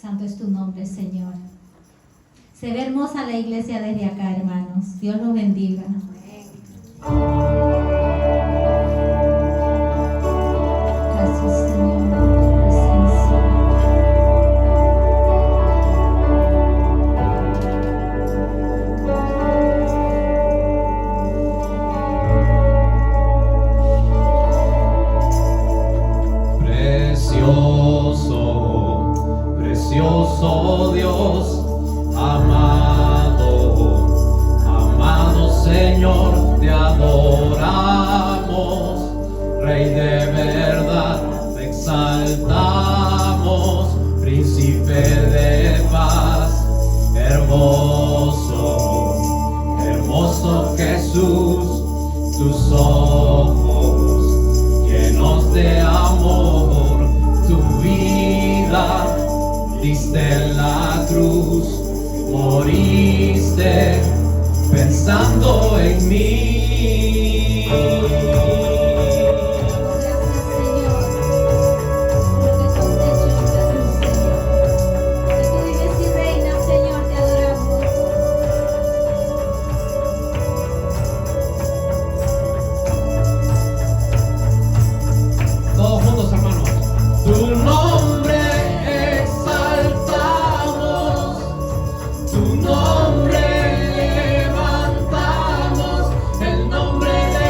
Santo es tu nombre, Señor. Se ve hermosa la iglesia desde acá, hermanos. Dios los bendiga. Gracias, Señor, por tu presencia. Precioso, precioso Dios, amado, amado Señor, te adoramos, Rey de verdad, te exaltamos, Príncipe de paz, hermoso, hermoso Jesús, tus ojos llenos de amor, tu vida diste en la cruz, moriste pensando en mí. Gracias, Señor, por lo que tú has hecho en esta cruz, Señor. Que tú vives y reinas, Señor, te adoramos. Todos juntos, hermanos. Tu nombre exaltamos, tu nombre levantamos, el nombre de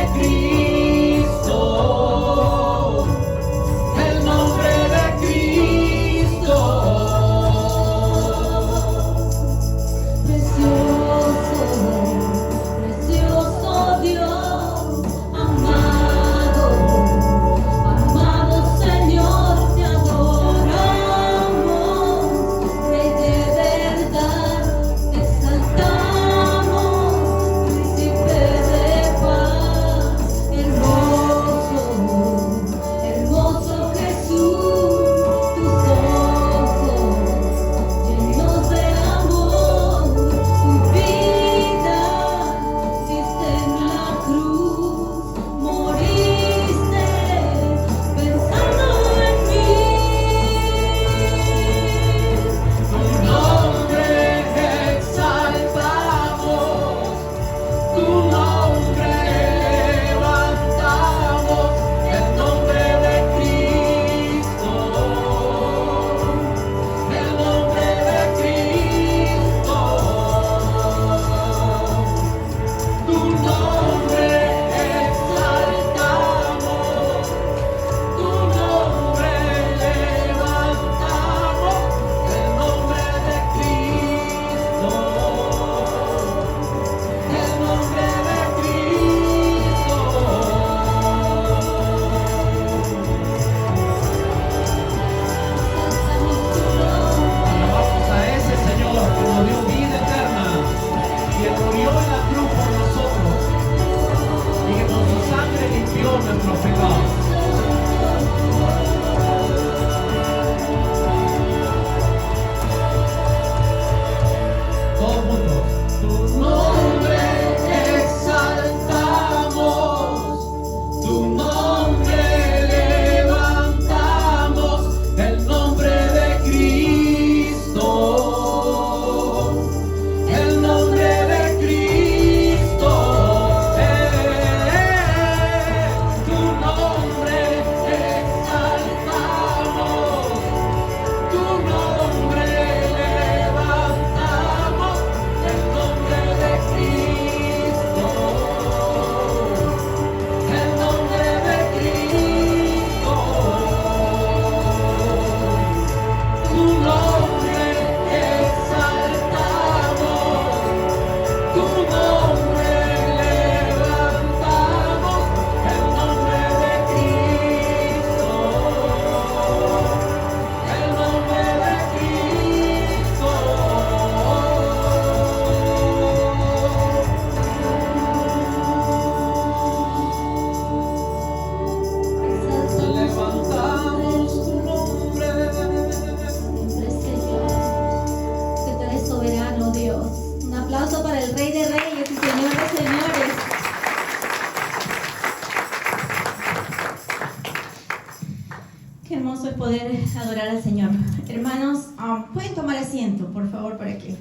gozo es poder adorar al Señor. Hermanos, pueden tomar asiento, por favor, para que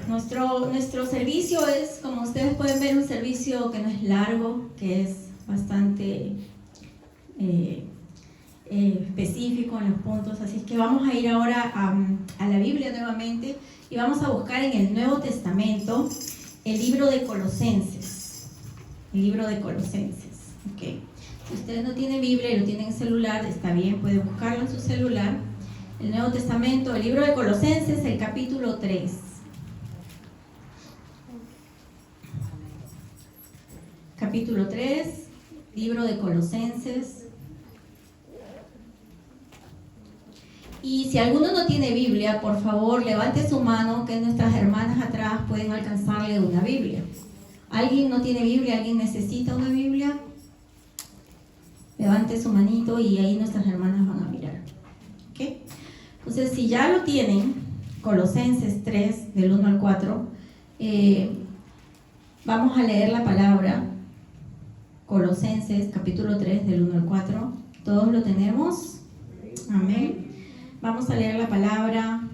nuestro servicio es, como ustedes pueden ver, un servicio que no es largo, que es bastante específico en los puntos. Así es que vamos a ir ahora a la Biblia nuevamente y vamos a buscar en el Nuevo Testamento el libro de Colosenses. El libro de Colosenses. Okay. Si ustedes no tienen Biblia y lo tienen en celular, está bien, puede buscarlo en su celular. El Nuevo Testamento, el libro de Colosenses, el capítulo 3. Capítulo 3, libro de Colosenses. Y si alguno no tiene Biblia, por favor, levante su mano, que nuestras hermanas atrás pueden alcanzarle una Biblia. ¿Alguien no tiene Biblia? ¿Alguien necesita una Biblia? Levante su manito y ahí nuestras hermanas van a mirar. ¿Okay? Entonces, si ya lo tienen, Colosenses 3, del 1 al 4, vamos a leer la palabra. Colosenses, capítulo 3, del 1 al 4. ¿Todos lo tenemos? Amén. Vamos a leer la palabra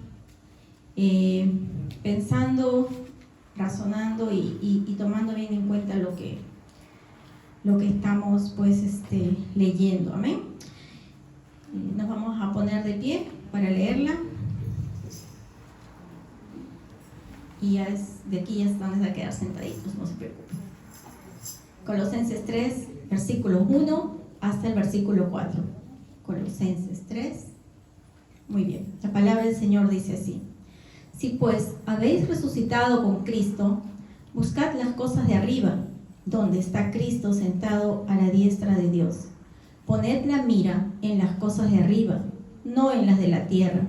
pensando, razonando y tomando bien en cuenta lo que estamos leyendo. Amén. Nos vamos a poner de pie para leerla. Y ya de aquí ya están a quedar sentaditos, no se preocupen. Colosenses 3, versículo 1 hasta el versículo 4. Colosenses 3. Muy bien. La palabra del Señor dice así: Si pues habéis resucitado con Cristo, buscad las cosas de arriba, donde está Cristo sentado a la diestra de Dios. Poned la mira en las cosas de arriba, no en las de la tierra,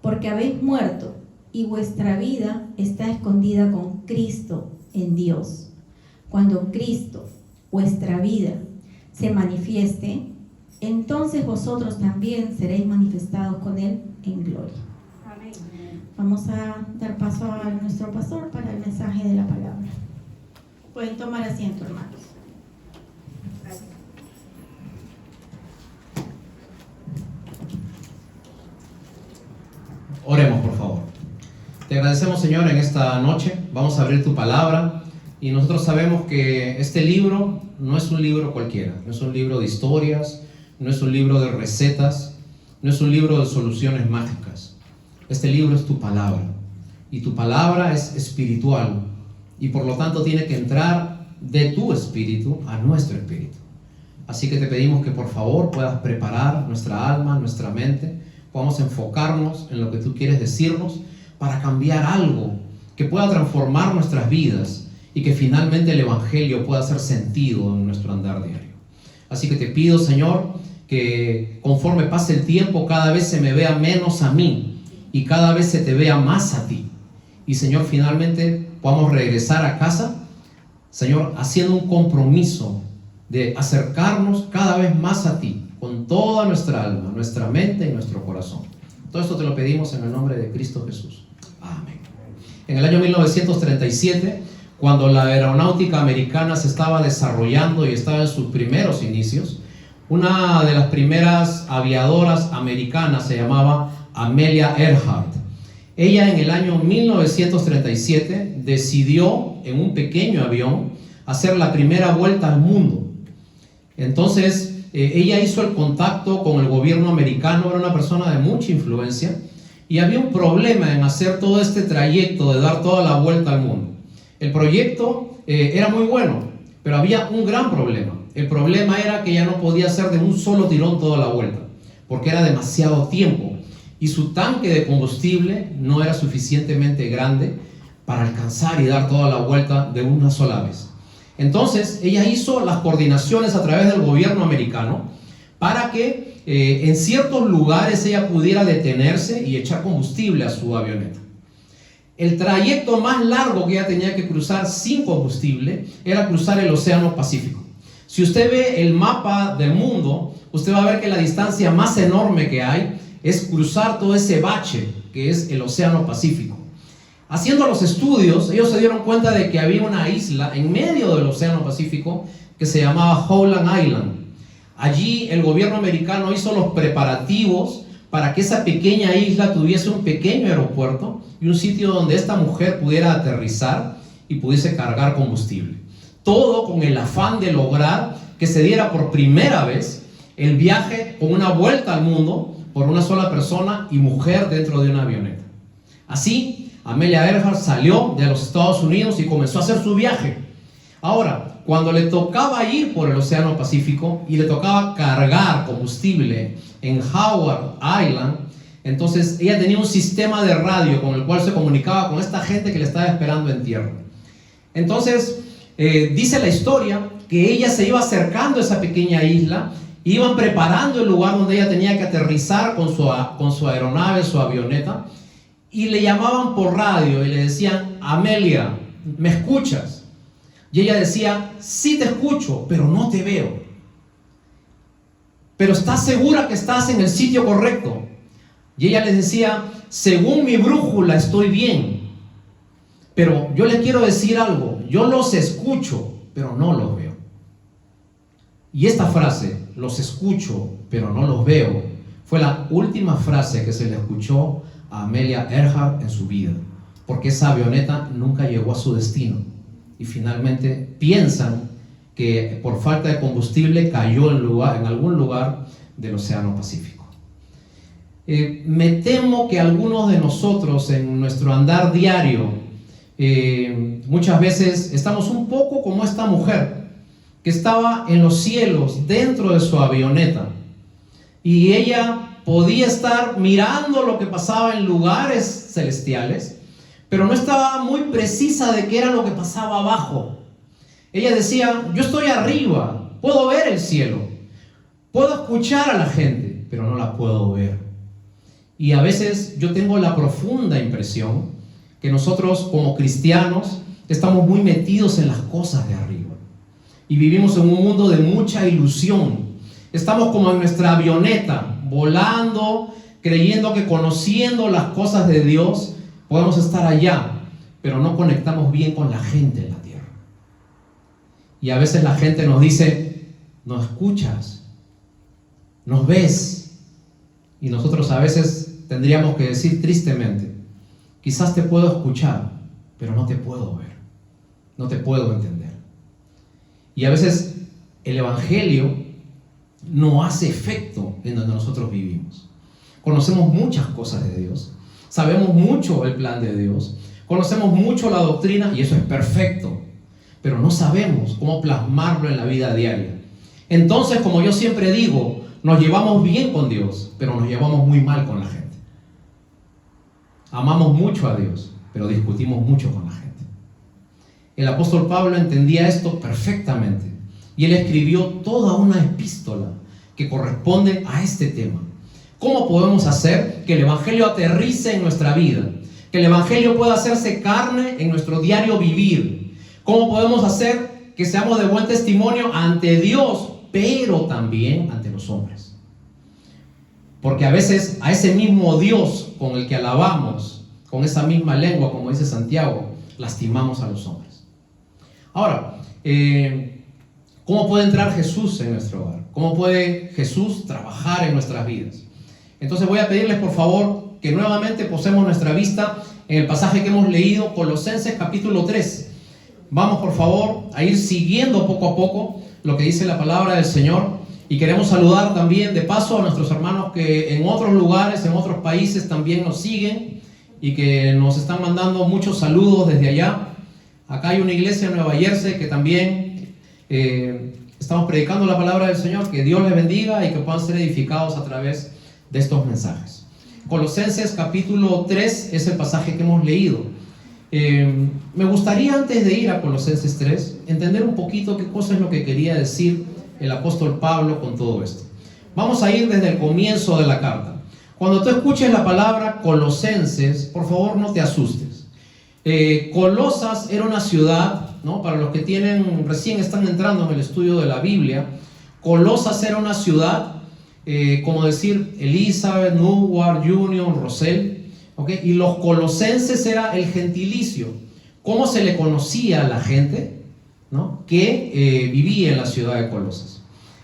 porque habéis muerto y vuestra vida está escondida con Cristo en Dios. Cuando Cristo, vuestra vida, se manifieste, entonces vosotros también seréis manifestados con Él en gloria. Amén. Vamos a dar paso a nuestro pastor para el mensaje de la palabra. Pueden tomar asiento, hermanos. Oremos, por favor. Te agradecemos, Señor, en esta noche. Vamos a abrir tu palabra y nosotros sabemos que este libro no es un libro cualquiera, no es un libro de historias, no es un libro de recetas, no es un libro de soluciones mágicas. Este libro es tu palabra y tu palabra es espiritual y por lo tanto tiene que entrar de tu espíritu a nuestro espíritu. Así que te pedimos que por favor puedas preparar nuestra alma, nuestra mente, podamos enfocarnos en lo que tú quieres decirnos para cambiar algo que pueda transformar nuestras vidas y que finalmente el Evangelio pueda hacer sentido en nuestro andar diario. Así que te pido, Señor, que conforme pase el tiempo cada vez se me vea menos a mí y cada vez se te vea más a ti. Y, Señor, finalmente podamos regresar a casa, Señor, haciendo un compromiso de acercarnos cada vez más a ti, con toda nuestra alma, nuestra mente y nuestro corazón. Todo esto te lo pedimos en el nombre de Cristo Jesús. Amén. En el año 1937, cuando la aeronáutica americana se estaba desarrollando y estaba en sus primeros inicios, una de las primeras aviadoras americanas se llamaba Amelia Earhart. Ella en el año 1937 decidió en un pequeño avión hacer la primera vuelta al mundo. Entonces ella hizo el contacto con el gobierno americano, era una persona de mucha influencia y había un problema en hacer todo este trayecto de dar toda la vuelta al mundo. El proyecto era muy bueno, pero había un gran problema. El problema era que ella no podía hacer de un solo tirón toda la vuelta, porque era demasiado tiempo y su tanque de combustible no era suficientemente grande para alcanzar y dar toda la vuelta de una sola vez. Entonces ella hizo las coordinaciones a través del gobierno americano para que en ciertos lugares ella pudiera detenerse y echar combustible a su avioneta. El trayecto más largo que ella tenía que cruzar sin combustible era cruzar el Océano Pacífico. Si usted ve el mapa del mundo, usted va a ver que la distancia más enorme que hay es cruzar todo ese bache que es el Océano Pacífico. Haciendo los estudios, ellos se dieron cuenta de que había una isla en medio del Océano Pacífico que se llamaba Howland Island. Allí el gobierno americano hizo los preparativos para que esa pequeña isla tuviese un pequeño aeropuerto y un sitio donde esta mujer pudiera aterrizar y pudiese cargar combustible. Todo con el afán de lograr que se diera por primera vez el viaje con una vuelta al mundo por una sola persona y mujer dentro de una avioneta. Así, Amelia Earhart salió de los Estados Unidos y comenzó a hacer su viaje. Ahora, cuando le tocaba ir por el Océano Pacífico y le tocaba cargar combustible en Howard Island, entonces ella tenía un sistema de radio con el cual se comunicaba con esta gente que le estaba esperando en tierra. Entonces, dice la historia que ella se iba acercando a esa pequeña isla, iban preparando el lugar donde ella tenía que aterrizar con su aeronave, su avioneta, y le llamaban por radio y le decían: Amelia, ¿me escuchas? Y ella decía: sí te escucho, pero no te veo. Pero ¿estás segura que estás en el sitio correcto? Y ella les decía: según mi brújula estoy bien, pero yo les quiero decir algo, yo los escucho, pero no los veo. Y esta frase, los escucho, pero no los veo, fue la última frase que se le escuchó a Amelia Earhart en su vida, porque esa avioneta nunca llegó a su destino y finalmente piensan que por falta de combustible cayó en algún lugar del Océano Pacífico. Me temo que algunos de nosotros en nuestro andar diario muchas veces estamos un poco como esta mujer que estaba en los cielos dentro de su avioneta y ella podía estar mirando lo que pasaba en lugares celestiales, pero no estaba muy precisa de qué era lo que pasaba abajo. Ella decía: yo estoy arriba, puedo ver el cielo, puedo escuchar a la gente, pero no la puedo ver. Y a veces yo tengo la profunda impresión que nosotros como cristianos estamos muy metidos en las cosas de arriba y vivimos en un mundo de mucha ilusión. Estamos como en nuestra avioneta, volando, creyendo que conociendo las cosas de Dios podemos estar allá, pero no conectamos bien con la gente en la tierra. Y a veces la gente nos dice: nos escuchas, nos ves, y nosotros a veces tendríamos que decir tristemente: quizás te puedo escuchar, pero no te puedo ver, no te puedo entender. Y a veces el evangelio no hace efecto en donde nosotros vivimos. Conocemos muchas cosas de Dios, sabemos mucho el plan de Dios, conocemos mucho la doctrina y eso es perfecto, pero no sabemos cómo plasmarlo en la vida diaria. Entonces, como yo siempre digo, nos llevamos bien con Dios, pero nos llevamos muy mal con la gente. Amamos mucho a Dios, pero discutimos mucho con la gente. El apóstol Pablo entendía esto perfectamente y él escribió toda una epístola que corresponde a este tema. ¿Cómo podemos hacer que el evangelio aterrice en nuestra vida? Que el evangelio pueda hacerse carne en nuestro diario vivir. ¿Cómo podemos hacer que seamos de buen testimonio ante Dios, pero también ante los hombres? Porque a veces a ese mismo Dios con el que alabamos, con esa misma lengua, como dice Santiago, lastimamos a los hombres. Ahora, ¿cómo puede entrar Jesús en nuestro hogar? ¿Cómo puede Jesús trabajar en nuestras vidas? Entonces voy a pedirles por favor que nuevamente posemos nuestra vista en el pasaje que hemos leído, Colosenses capítulo 3. Vamos por favor a ir siguiendo poco a poco lo que dice la palabra del Señor. Y queremos saludar también de paso a nuestros hermanos que en otros lugares, en otros países también nos siguen y que nos están mandando muchos saludos desde allá. Acá hay una iglesia en Nueva Jersey que también estamos predicando la palabra del Señor. Que Dios les bendiga y que puedan ser edificados a través de estos mensajes. Colosenses capítulo 3 es el pasaje que hemos leído. Me gustaría, antes de ir a Colosenses 3, entender un poquito qué cosa es lo que quería decir el apóstol Pablo con todo esto. Vamos a ir desde el comienzo de la carta. Cuando tú escuches la palabra Colosenses, por favor no te asustes. Colosas era una ciudad, ¿no? Para los que recién están entrando en el estudio de la Biblia, Colosas era una ciudad, como decir Elizabeth, Newark, Union, Roselle, ¿okay? Y los colosenses era el gentilicio. ¿Cómo se le conocía a la gente, ¿no? que vivía en la ciudad de Colosas?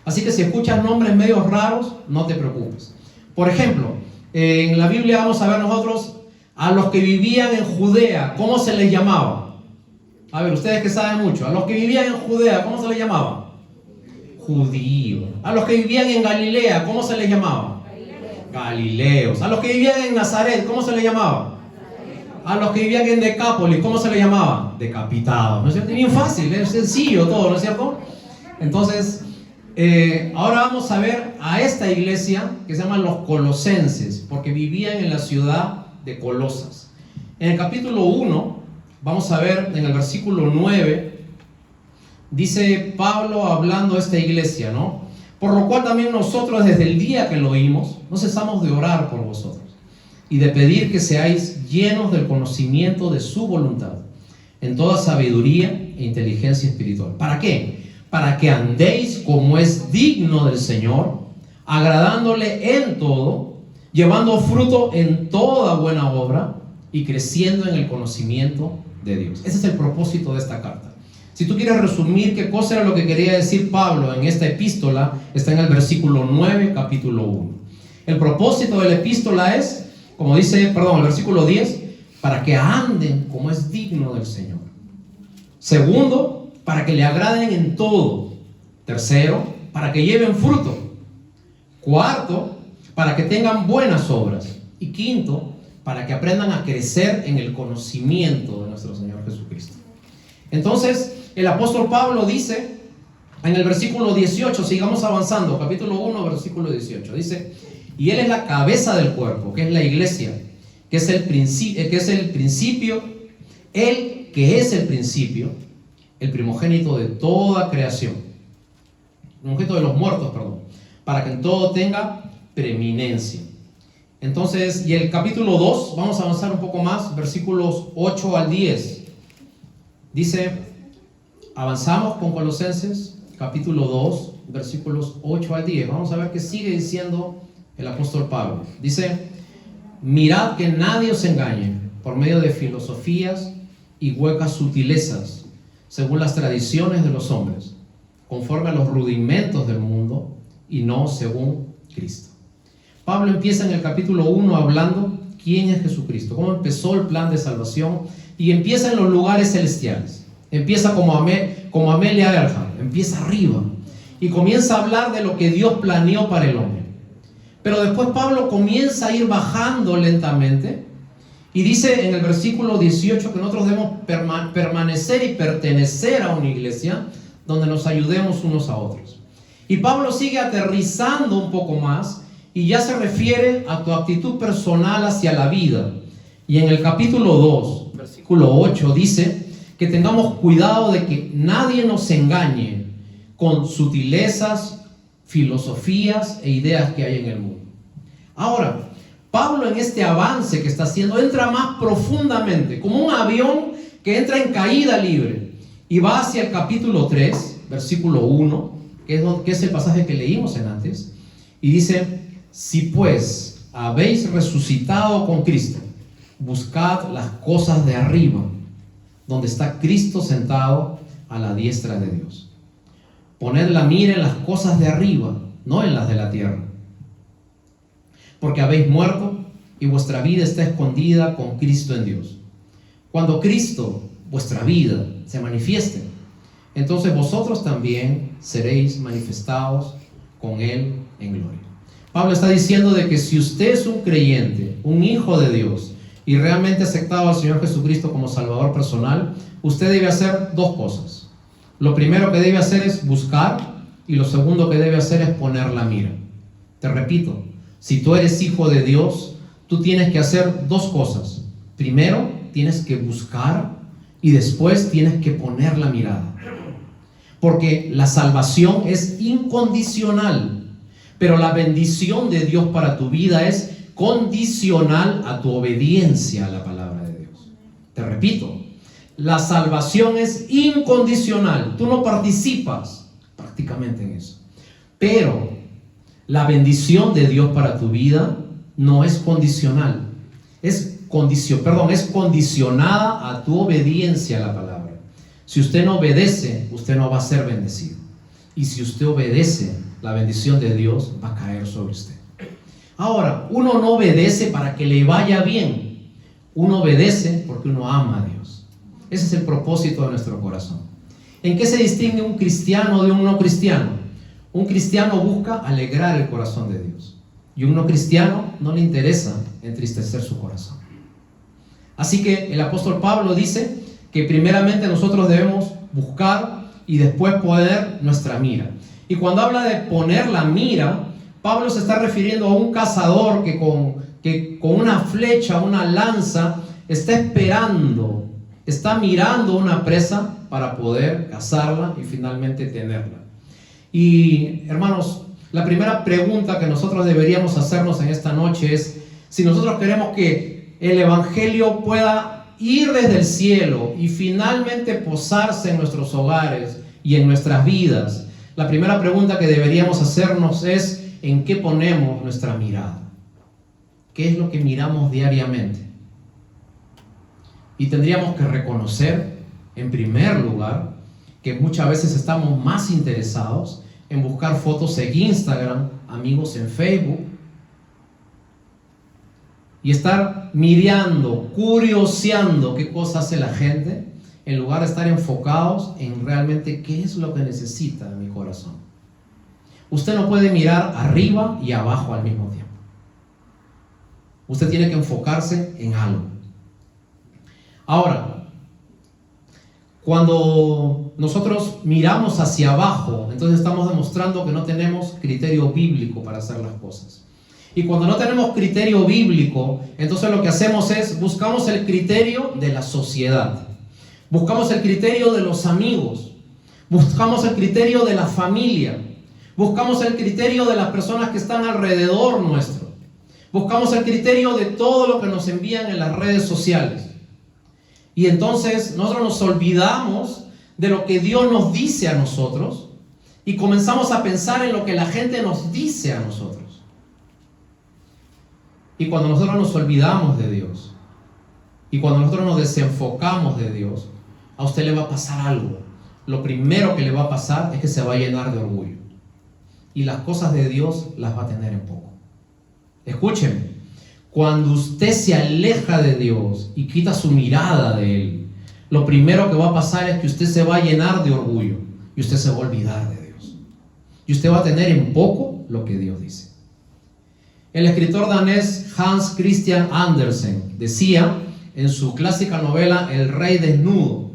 Así que si escuchas nombres medios raros, no te preocupes. Por ejemplo, en la Biblia vamos a ver nosotros a los que vivían en Judea, ¿cómo se les llamaba? A ver, ustedes que saben mucho, a los que vivían en Judea, ¿cómo se les llamaba? Judíos. A los que vivían en Galilea, ¿cómo se les llamaba? Galileos. A los que vivían en Nazaret, ¿cómo se les llamaba? A los que vivían en Decápolis, ¿cómo se les llamaba? Decapitados. ¿No es cierto? Bien fácil, es sencillo todo, ¿no es cierto? Entonces, ahora vamos a ver a esta iglesia que se llama los colosenses, porque vivían en la ciudad de Colosas. En el capítulo 1, vamos a ver en el versículo 9, dice Pablo hablando a esta iglesia, ¿no? Por lo cual también nosotros desde el día que lo oímos, no cesamos de orar por vosotros y de pedir que seáis llenos del conocimiento de su voluntad, en toda sabiduría e inteligencia espiritual. ¿Para qué? Para que andéis como es digno del Señor, agradándole en todo, llevando fruto en toda buena obra y creciendo en el conocimiento de Dios. Ese es el propósito de esta carta. Si tú quieres resumir qué cosa era lo que quería decir Pablo en esta epístola, está en el versículo 9, capítulo 1. El propósito de la epístola es, como dice, el versículo 10, para que anden como es digno del Señor. Segundo, para que le agraden en todo. Tercero, para que lleven fruto. Cuarto, para que tengan buenas obras. Y quinto, para que aprendan a crecer en el conocimiento de nuestro Señor Jesucristo. Entonces, el apóstol Pablo dice, en el versículo 18, sigamos avanzando, capítulo 1, versículo 18, dice, y Él es la cabeza del cuerpo, que es la iglesia, que es el principio, Él que es el principio, el primogénito de toda creación, primogénito de los muertos, para que en todo tenga preeminencia. Entonces, y el capítulo 2, vamos a avanzar un poco más, versículos 8 al 10. Dice, avanzamos con Colosenses, capítulo 2, versículos 8 al 10. Vamos a ver qué sigue diciendo el apóstol Pablo. Dice, mirad que nadie os engañe por medio de filosofías y huecas sutilezas, según las tradiciones de los hombres, conforme a los rudimentos del mundo y no según Cristo. Pablo empieza en el capítulo 1 hablando quién es Jesucristo, cómo empezó el plan de salvación, y empieza en los lugares celestiales. Empieza como Amelia Earhart, empieza arriba y comienza a hablar de lo que Dios planeó para el hombre. Pero después Pablo comienza a ir bajando lentamente y dice en el versículo 18 que nosotros debemos permanecer y pertenecer a una iglesia donde nos ayudemos unos a otros. Y Pablo sigue aterrizando un poco más y ya se refiere a tu actitud personal hacia la vida. Y en el capítulo 2, versículo 8, dice que tengamos cuidado de que nadie nos engañe con sutilezas, filosofías e ideas que hay en el mundo. Ahora, Pablo en este avance que está haciendo entra más profundamente, como un avión que entra en caída libre y va hacia el capítulo 3, versículo 1, que es el pasaje que leímos en antes, y dice, si pues habéis resucitado con Cristo, buscad las cosas de arriba, donde está Cristo sentado a la diestra de Dios. Poned la mira en las cosas de arriba, no en las de la tierra. Porque habéis muerto y vuestra vida está escondida con Cristo en Dios. Cuando Cristo, vuestra vida, se manifieste, entonces vosotros también seréis manifestados con Él en gloria. Pablo está diciendo de que si usted es un creyente, un hijo de Dios, y realmente ha aceptado al Señor Jesucristo como Salvador personal, usted debe hacer dos cosas. Lo primero que debe hacer es buscar, y lo segundo que debe hacer es poner la mira. Te repito, si tú eres hijo de Dios, tú tienes que hacer dos cosas. Primero, tienes que buscar, y después tienes que poner la mirada. Porque la salvación es incondicional, pero la bendición de Dios para tu vida es condicional a tu obediencia a la palabra de Dios. Te repito, la salvación es incondicional. Tú no participas prácticamente en eso. Pero la bendición de Dios para tu vida no es condicional. Es condicionada a tu obediencia a la palabra. Si usted no obedece, usted no va a ser bendecido. Y si usted obedece, la bendición de Dios va a caer sobre usted. Ahora, uno no obedece para que le vaya bien. Uno obedece porque uno ama a Dios. Ese es el propósito de nuestro corazón. ¿En qué se distingue un cristiano de un no cristiano? Un cristiano busca alegrar el corazón de Dios. Y un no cristiano no le interesa entristecer su corazón. Así que el apóstol Pablo dice que primeramente nosotros debemos buscar y después poner nuestra mira. Y cuando habla de poner la mira, Pablo se está refiriendo a un cazador que con una flecha, una lanza, está esperando, está mirando una presa para poder cazarla y finalmente tenerla. Y hermanos, la primera pregunta que nosotros deberíamos hacernos en esta noche es si nosotros queremos que el evangelio pueda ir desde el cielo y finalmente posarse en nuestros hogares y en nuestras vidas. La primera pregunta que deberíamos hacernos es ¿en qué ponemos nuestra mirada? ¿Qué es lo que miramos diariamente? Y tendríamos que reconocer, en primer lugar, que muchas veces estamos más interesados en buscar fotos en Instagram, amigos en Facebook, y estar mirando, curioseando qué cosa hace la gente, en lugar de estar enfocados en realmente qué es lo que necesita mi corazón. Usted no puede mirar arriba y abajo al mismo tiempo. Usted tiene que enfocarse en algo. Ahora, cuando nosotros miramos hacia abajo, entonces estamos demostrando que no tenemos criterio bíblico para hacer las cosas. Y cuando no tenemos criterio bíblico, entonces lo que hacemos es buscamos el criterio de la sociedad, buscamos el criterio de los amigos, buscamos el criterio de la familia, buscamos el criterio de las personas que están alrededor nuestro, buscamos el criterio de todo lo que nos envían en las redes sociales. Y entonces nosotros nos olvidamos de lo que Dios nos dice a nosotros y comenzamos a pensar en lo que la gente nos dice a nosotros. Y cuando nosotros nos olvidamos de Dios y cuando nosotros nos desenfocamos de Dios, a usted le va a pasar algo. Lo primero que le va a pasar es que se va a llenar de orgullo. Y las cosas de Dios las va a tener en poco. Escúcheme, cuando usted se aleja de Dios y quita su mirada de Él, lo primero que va a pasar es que usted se va a llenar de orgullo y usted se va a olvidar de Dios. Y usted va a tener en poco lo que Dios dice. El escritor danés Hans Christian Andersen decía en su clásica novela El Rey Desnudo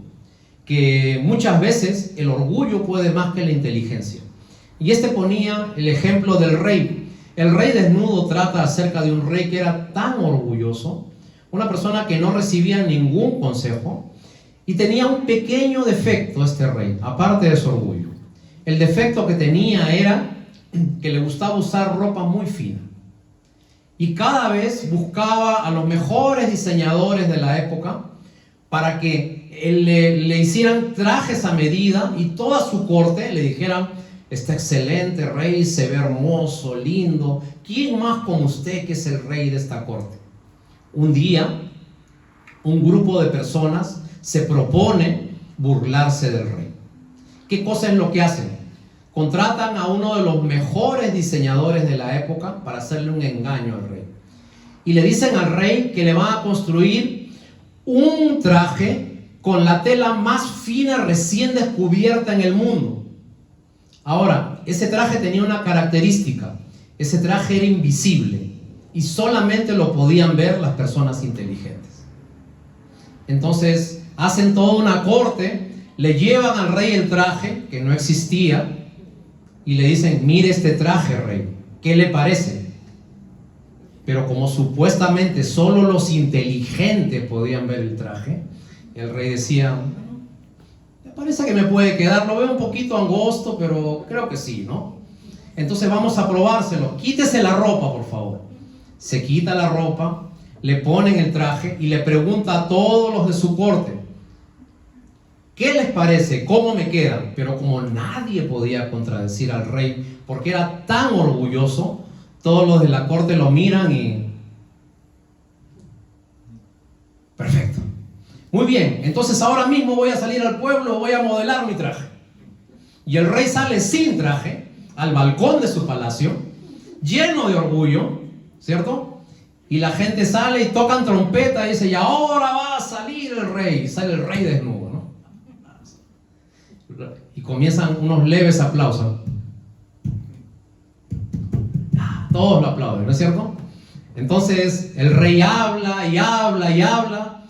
que muchas veces el orgullo puede más que la inteligencia. Y este ponía el ejemplo del rey. El Rey Desnudo trata acerca de un rey que era tan orgulloso, una persona que no recibía ningún consejo y tenía un pequeño defecto este rey, aparte de su orgullo. El defecto que tenía era que le gustaba usar ropa muy fina. Y cada vez buscaba a los mejores diseñadores de la época para que le hicieran trajes a medida y toda su corte le dijeran: está excelente rey, se ve hermoso, lindo. ¿Quién más como usted que es el rey de esta corte? Un día, un grupo de personas se propone burlarse del rey. ¿Qué cosa es lo que hacen? Contratan a uno de los mejores diseñadores de la época para hacerle un engaño al rey. Y le dicen al rey que le van a construir un traje con la tela más fina recién descubierta en el mundo. Ahora, ese traje tenía una característica. Ese traje era invisible y solamente lo podían ver las personas inteligentes. Entonces, hacen toda una corte, le llevan al rey el traje, que no existía, y le dicen: mire este traje, rey, ¿qué le parece? Pero como supuestamente solo los inteligentes podían ver el traje, el rey decía: me parece que me puede quedar, lo veo un poquito angosto, pero creo que sí, ¿no? Entonces vamos a probárselo. Quítese la ropa, por favor. Se quita la ropa, le ponen el traje y le pregunta a todos los de su corte: ¿qué les parece? ¿Cómo me quedan? Pero como nadie podía contradecir al rey, porque era tan orgulloso, todos los de la corte lo miran y... perfecto. Muy bien, entonces ahora mismo voy a salir al pueblo, voy a modelar mi traje. Y el rey sale sin traje al balcón de su palacio, lleno de orgullo, ¿cierto? Y la gente sale y tocan trompeta y dice, y ahora va a salir el rey. Sale el rey desnudo, ¿no? Y comienzan unos leves aplausos. Todos lo aplauden, ¿no es cierto? Entonces el rey habla y habla y habla,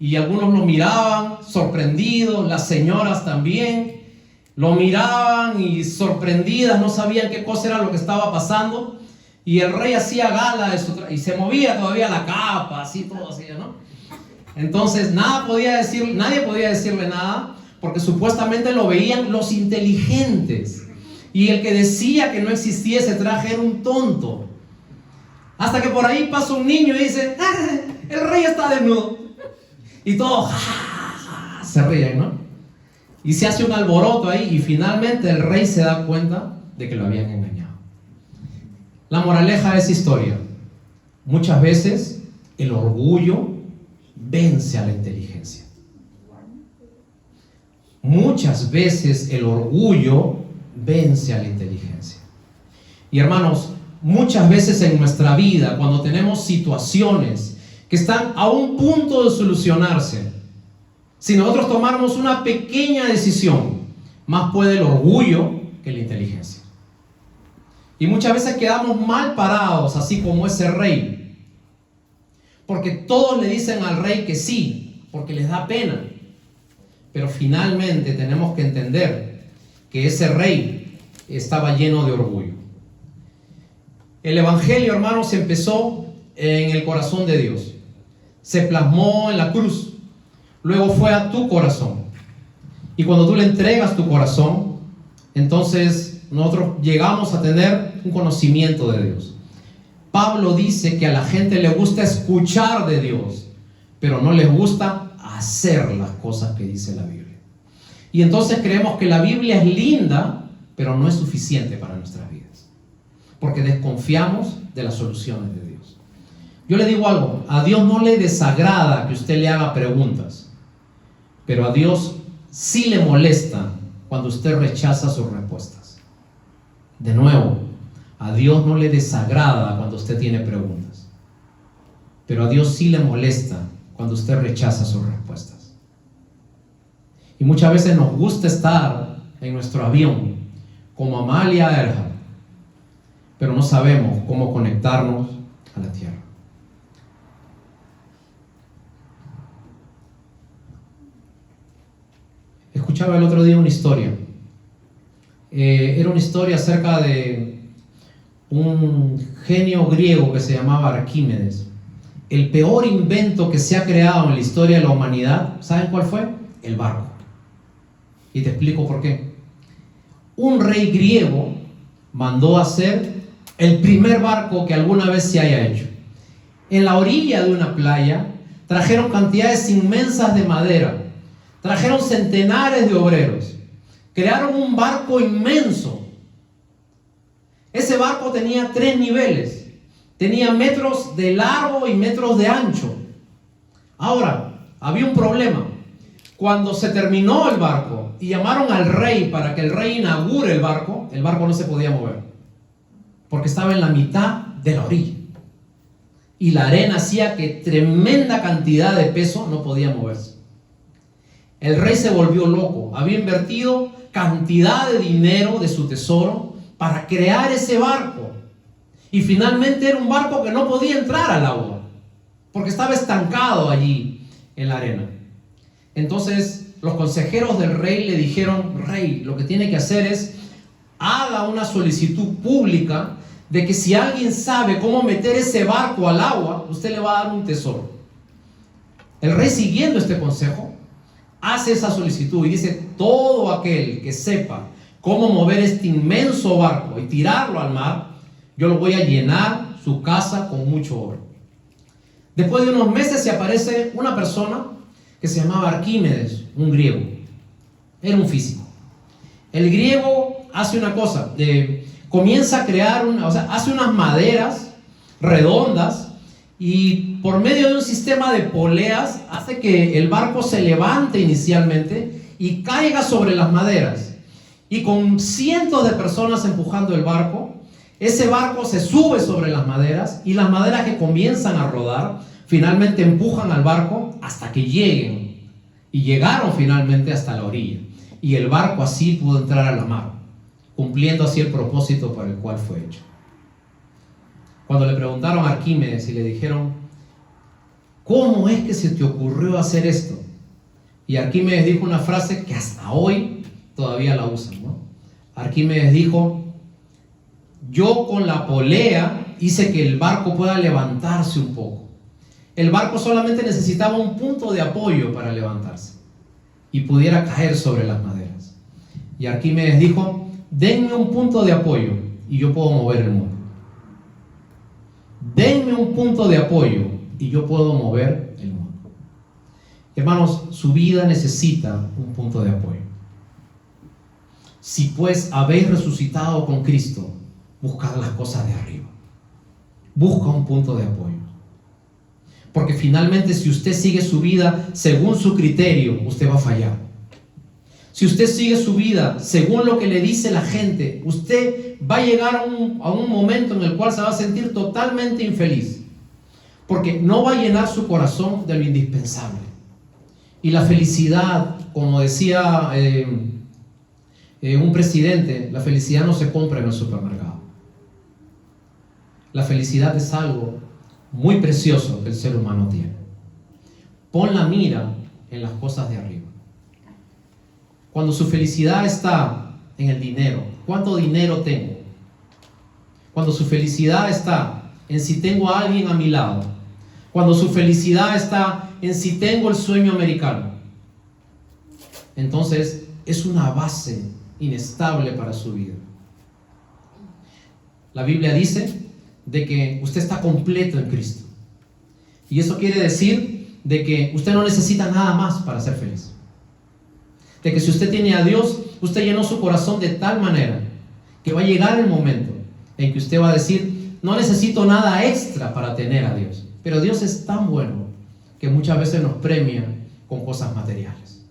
y algunos lo miraban sorprendidos, las señoras también lo miraban y sorprendidas, no sabían qué cosa era lo que estaba pasando, y el rey hacía gala de y se movía todavía la capa, así todo así, ¿no? Entonces nadie podía decirle nada, porque supuestamente lo veían los inteligentes, y el que decía que no existía ese traje era un tonto. Hasta que por ahí pasa un niño y dice, ¡ah, el rey está desnudo! Y todos se ríen, ¿no? Y se hace un alboroto ahí, y finalmente el rey se da cuenta de que lo habían engañado. La moraleja de esa historia: muchas veces el orgullo vence a la inteligencia. Muchas veces el orgullo vence a la inteligencia. Y hermanos, muchas veces en nuestra vida, cuando tenemos situaciones que están a un punto de solucionarse, si nosotros tomáramos una pequeña decisión, más puede el orgullo que la inteligencia. Y muchas veces quedamos mal parados, así como ese rey, porque todos le dicen al rey que sí, porque les da pena. Pero finalmente tenemos que entender que ese rey estaba lleno de orgullo. El evangelio, hermanos, empezó en el corazón de Dios. Se plasmó en la cruz. Luego fue a tu corazón. Y cuando tú le entregas tu corazón, entonces nosotros llegamos a tener un conocimiento de Dios. Pablo dice que a la gente le gusta escuchar de Dios, pero no les gusta hacer las cosas que dice la Biblia. Y entonces creemos que la Biblia es linda, pero no es suficiente para nuestras vidas, porque desconfiamos de las soluciones de Dios. Yo le digo algo: a Dios no le desagrada que usted le haga preguntas, pero a Dios sí le molesta cuando usted rechaza sus respuestas. De nuevo, a Dios no le desagrada cuando usted tiene preguntas, pero a Dios sí le molesta cuando usted rechaza sus respuestas. Y muchas veces nos gusta estar en nuestro avión como Amalia Earhart, pero no sabemos cómo conectarnos a la tierra. Escuchaba el otro día una historia. Era una historia acerca de un genio griego que se llamaba Arquímedes. El peor invento que se ha creado en la historia de la humanidad, ¿saben cuál fue? El barco. Y te explico por qué. Un rey griego mandó hacer el primer barco que alguna vez se haya hecho. En la orilla de una playa trajeron cantidades inmensas de madera, trajeron centenares de obreros, crearon un barco inmenso. Ese barco tenía 3 niveles, tenía metros de largo y metros de ancho. Ahora, había un problema. Cuando se terminó el barco y llamaron al rey para que el rey inaugure el barco no se podía mover, porque estaba en la mitad de la orilla. Y la arena hacía que tremenda cantidad de peso no podía moverse. El rey se volvió loco. Había invertido cantidad de dinero de su tesoro para crear ese barco. Y finalmente era un barco que no podía entrar al agua, porque estaba estancado allí en la arena. Entonces los consejeros del rey le dijeron: rey, lo que tiene que hacer es haga una solicitud pública de que si alguien sabe cómo meter ese barco al agua, usted le va a dar un tesoro. El rey, siguiendo este consejo, hace esa solicitud y dice: todo aquel que sepa cómo mover este inmenso barco y tirarlo al mar, yo lo voy a llenar su casa con mucho oro. Después de unos meses se aparece una persona que se llamaba Arquímedes, un griego. Era un físico. El griego hace una cosa, comienza a crear hace unas maderas redondas, y por medio de un sistema de poleas hace que el barco se levante inicialmente y caiga sobre las maderas. y con cientos de personas empujando el barco, ese barco se sube sobre las maderas y las maderas que comienzan a rodar finalmente empujan al barco hasta que lleguen, y llegaron finalmente hasta la orilla, y el barco así pudo entrar a la mar, cumpliendo así el propósito por el cual fue hecho. Cuando le preguntaron a Arquímedes y le dijeron: ¿cómo es que se te ocurrió hacer esto? Y Arquímedes dijo una frase que hasta hoy todavía la usan, ¿no? Arquímedes dijo: yo con la polea hice que el barco pueda levantarse un poco. El barco solamente necesitaba un punto de apoyo para levantarse y pudiera caer sobre las maderas. Y Arquímedes dijo: denme un punto de apoyo y yo puedo mover el mundo. Denme un punto de apoyo y yo puedo mover el mundo. Hermanos, su vida necesita un punto de apoyo. Si pues habéis resucitado con Cristo, buscad las cosas de arriba. Busca un punto de apoyo. Porque finalmente, si usted sigue su vida según su criterio, usted va a fallar. Si usted sigue su vida según lo que le dice la gente, usted va a llegar a un momento en el cual se va a sentir totalmente infeliz. Porque no va a llenar su corazón de lo indispensable. Y la felicidad, como decía un presidente, la felicidad no se compra en el supermercado. La felicidad es algo muy precioso que el ser humano tiene. Pon la mira en las cosas de arriba. Cuando su felicidad está en el dinero, ¿cuánto dinero tengo? Cuando su felicidad está en si tengo a alguien a mi lado, cuando su felicidad está en si tengo el sueño americano, entonces es una base inestable para su vida. La Biblia dice de que usted está completo en Cristo. Y eso quiere decir de que usted no necesita nada más para ser feliz. De que si usted tiene a Dios, usted llenó su corazón de tal manera que va a llegar el momento en que usted va a decir: no necesito nada extra para tener a Dios. Pero Dios es tan bueno que muchas veces nos premia con cosas materiales.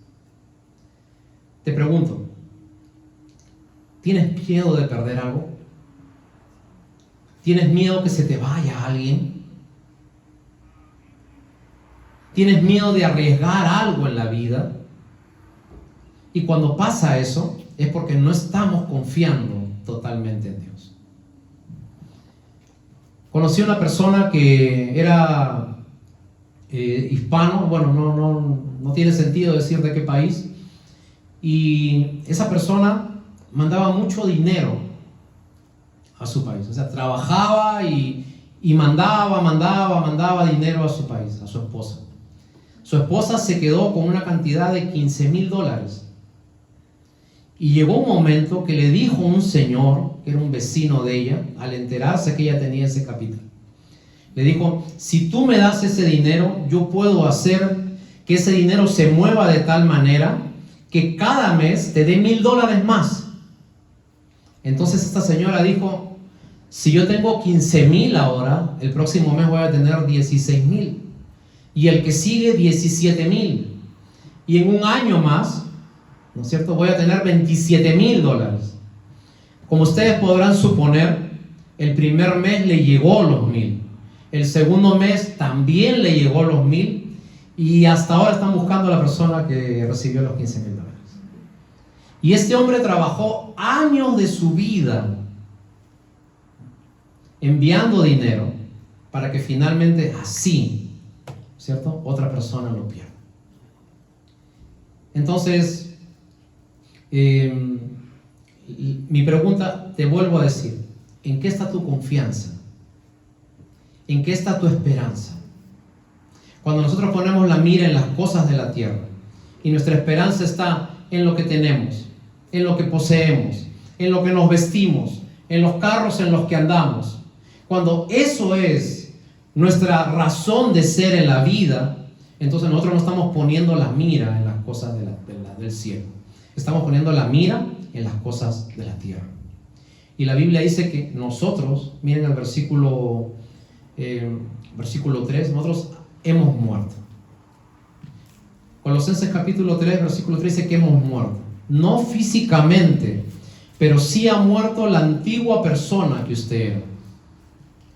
Te pregunto, ¿tienes miedo de perder algo? ¿Tienes miedo que se te vaya alguien? ¿Tienes miedo de arriesgar algo en la vida? Y cuando pasa eso, es porque no estamos confiando totalmente en Dios. Conocí a una persona que era hispano, bueno, no tiene sentido decir de qué país, y esa persona mandaba mucho dinero a su país. O sea, trabajaba y mandaba dinero a su país, a su esposa. Su esposa se quedó con una cantidad de $15,000. Y llegó un momento que le dijo un señor, que era un vecino de ella, al enterarse que ella tenía ese capital, le dijo: si tú me das ese dinero, yo puedo hacer que ese dinero se mueva de tal manera que cada mes te dé $1,000 más. Entonces esta señora dijo: si yo tengo 15,000 ahora, el próximo mes voy a tener 16,000, y el que sigue 17,000, y en un año más, ¿no es cierto?, voy a tener $27,000. Como ustedes podrán suponer, el primer mes le llegó los 1,000, el segundo mes también le llegó los 1,000, y hasta ahora están buscando a la persona que recibió los $15,000. Y este hombre trabajó años de su vida enviando dinero para que finalmente así, ¿cierto?, otra persona lo pierda. Entonces, mi pregunta, te vuelvo a decir: ¿en qué está tu confianza? ¿En qué está tu esperanza? Cuando nosotros ponemos la mira en las cosas de la tierra y nuestra esperanza está en lo que tenemos, en lo que poseemos, en lo que nos vestimos, en los carros en los que andamos, cuando eso es nuestra razón de ser en la vida, entonces nosotros no estamos poniendo la mira en las cosas del cielo. Estamos poniendo la mira en las cosas de la tierra. Y la Biblia dice que nosotros, miren el versículo 3, nosotros hemos muerto. Colosenses capítulo 3, versículo 3 dice que hemos muerto. no físicamente, pero sí ha muerto la antigua persona que usted era.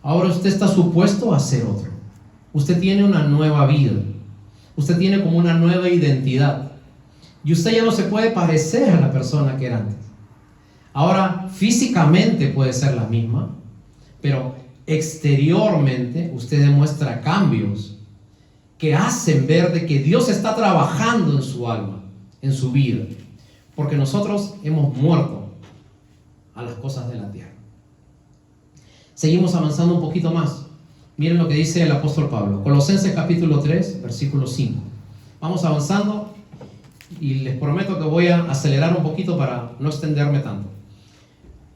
Ahora usted está supuesto a ser otro. Usted tiene una nueva vida. Usted tiene como una nueva identidad. Y usted ya no se puede parecer a la persona que era antes. Ahora, físicamente puede ser la misma, pero exteriormente usted demuestra cambios que hacen ver de que Dios está trabajando en su alma, en su vida. Porque nosotros hemos muerto a las cosas de la tierra. Seguimos avanzando un poquito más. Miren lo que dice el apóstol Pablo. Colosenses capítulo 3, versículo 5. Vamos avanzando y les prometo que voy a acelerar un poquito para no extenderme tanto.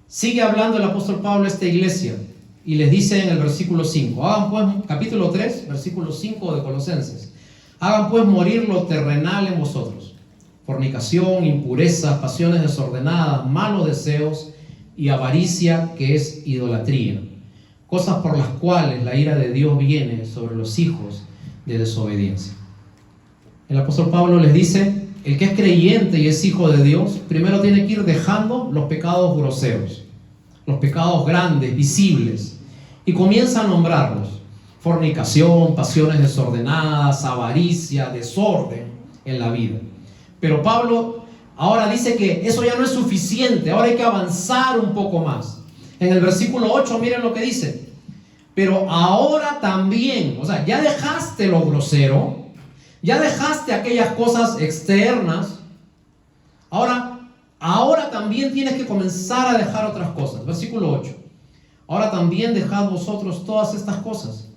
Sigue hablando el apóstol Pablo a esta iglesia y les dice en el versículo 5. Hagan pues, capítulo 3, versículo 5 de Colosenses. Hagan pues morir lo terrenal en vosotros. Fornicación, impurezas, pasiones desordenadas, malos deseos y avaricia, que es idolatría. Cosas por las cuales la ira de Dios viene sobre los hijos de desobediencia. El apóstol Pablo les dice, el que es creyente y es hijo de Dios, primero tiene que ir dejando los pecados groseros, los pecados grandes, visibles, y comienza a nombrarlos. Fornicación, pasiones desordenadas, avaricia, desorden en la vida. Pero Pablo ahora dice que eso ya no es suficiente, ahora hay que avanzar un poco más. En el versículo 8, miren lo que dice. Pero ahora también, o sea, ya dejaste lo grosero, ya dejaste aquellas cosas externas, ahora también tienes que comenzar a dejar otras cosas. Versículo 8. Ahora también dejad vosotros todas estas cosas: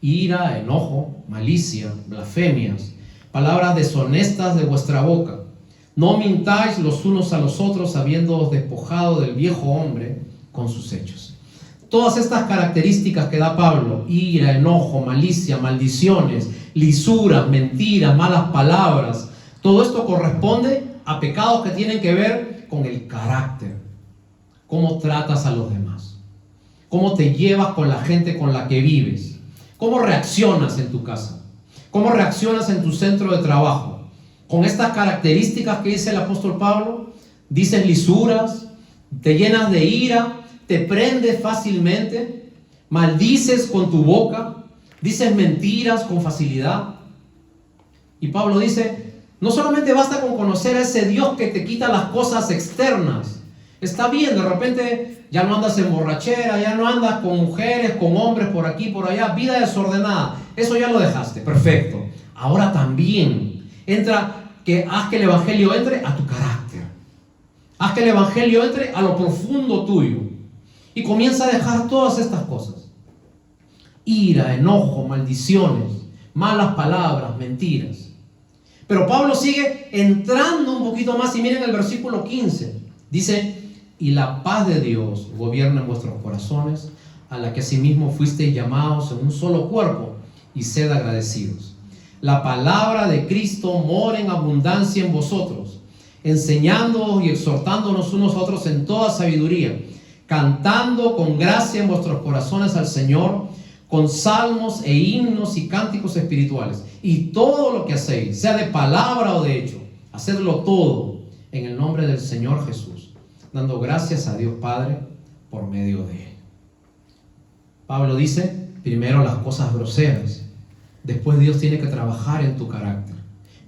ira, enojo, malicia, blasfemias, palabras deshonestas de vuestra boca. No mintáis los unos a los otros, habiéndoos despojado del viejo hombre con sus hechos. Todas estas características que da Pablo, ira, enojo, malicia, maldiciones, lisuras, mentiras, malas palabras, todo esto corresponde a pecados que tienen que ver con el carácter. Cómo tratas a los demás, cómo te llevas con la gente con la que vives, cómo reaccionas en tu casa, cómo reaccionas en tu centro de trabajo. Con estas características que dice el apóstol Pablo, dices lisuras, te llenas de ira, te prendes fácilmente, maldices con tu boca, dices mentiras con facilidad. Y Pablo dice, no solamente basta con conocer a ese Dios que te quita las cosas externas. Está bien, de repente ya no andas en borrachera, ya no andas con mujeres, con hombres por aquí, por allá, vida desordenada. Eso ya lo dejaste, perfecto. Ahora también haz que el evangelio entre a tu carácter. Haz que el evangelio entre a lo profundo tuyo. Y comienza a dejar todas estas cosas. Ira, enojo, maldiciones, malas palabras, mentiras. Pero Pablo sigue entrando un poquito más y miren el versículo 15. Dice, y la paz de Dios gobierna en vuestros corazones, a la que asimismo fuisteis llamados en un solo cuerpo, y sed agradecidos. La palabra de Cristo mora en abundancia en vosotros, enseñándoos y exhortándonos unos a otros en toda sabiduría, cantando con gracia en vuestros corazones al Señor, con salmos e himnos y cánticos espirituales. Y todo lo que hacéis, sea de palabra o de hecho, hacedlo todo en el nombre del Señor Jesús, dando gracias a Dios Padre por medio de Él. Pablo dice, primero las cosas groseras, después Dios tiene que trabajar en tu carácter.